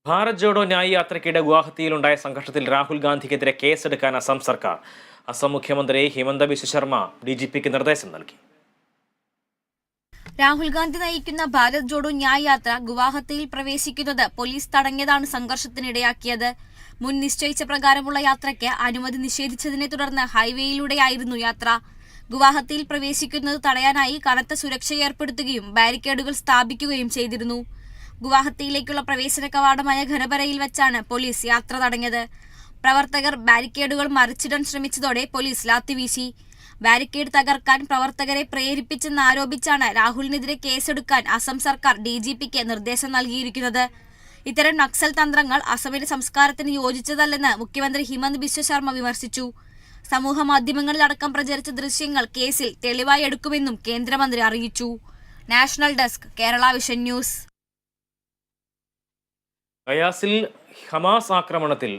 ഭാരത് ജോഡോ ന്യായ് യാത്രയ്ക്കിടെ ഗുവാഹത്തിയിലുണ്ടായ സംഘർഷത്തിൽ രാഹുൽ ഗാന്ധിക്കെതിരെ കേസെടുക്കാൻ അസം സർക്കാർ. അസം മുഖ്യമന്ത്രി ഹിമന്ത ബിശ്വ ശർമ്മ DGPക്ക് നിർദ്ദേശം നൽകി. രാഹുൽ ഗാന്ധി നയിക്കുന്ന ഭാരത് ജോഡോ ന്യായ് യാത്ര ഗുവാഹത്തിയിൽ പ്രവേശിക്കുന്നത് പോലീസ് തടഞ്ഞതാണ് സംഘർഷത്തിനിടയാക്കിയത്. മുൻ നിശ്ചയിച്ച പ്രകാരമുള്ള യാത്രയ്ക്ക് അനുമതി നിഷേധിച്ചതിനെ തുടർന്ന് ഹൈവേയിലൂടെയായിരുന്നു യാത്ര. ഗുവാഹത്തിയിൽ പ്രവേശിക്കുന്നത് തടയാനായി കനത്ത സുരക്ഷ ഏർപ്പെടുത്തുകയും ബാരിക്കേഡുകൾ സ്ഥാപിക്കുകയും ചെയ്തിരുന്നു. ഗുവാഹത്തിയിലേക്കുള്ള പ്രവേശന കവാടമായ ഘനപരയിൽ വെച്ചാണ് പോലീസ് യാത്ര തടഞ്ഞത്. പ്രവർത്തകർ ബാരിക്കേഡുകൾ മറിച്ചിടാൻ ശ്രമിച്ചതോടെ പോലീസ് ലാത്തിവീശി. ബാരിക്കേഡ് തകർക്കാൻ പ്രവർത്തകരെ പ്രേരിപ്പിച്ചെന്നാരോപിച്ചാണ് രാഹുലിനെതിരെ കേസെടുക്കാൻ അസം സർക്കാർ DGPക്ക് നിർദ്ദേശം നൽകിയിരിക്കുന്നത്. ഇത്തരം നക്സൽ തന്ത്രങ്ങൾ അസമിന്റെ സംസ്കാരത്തിന് യോജിച്ചതല്ലെന്ന് മുഖ്യമന്ത്രി ഹിമന്ത ബിശ്വ ശർമ്മ വിമർശിച്ചു. സമൂഹ മാധ്യമങ്ങളിലടക്കം പ്രചരിച്ച ദൃശ്യങ്ങൾ കേസിൽ തെളിവായി എടുക്കുമെന്നും കേന്ദ്രമന്ത്രി അറിയിച്ചു. National desk, Kerala vision news. ഗയാസിൽ ഹമാസ് ആക്രമണത്തിൽ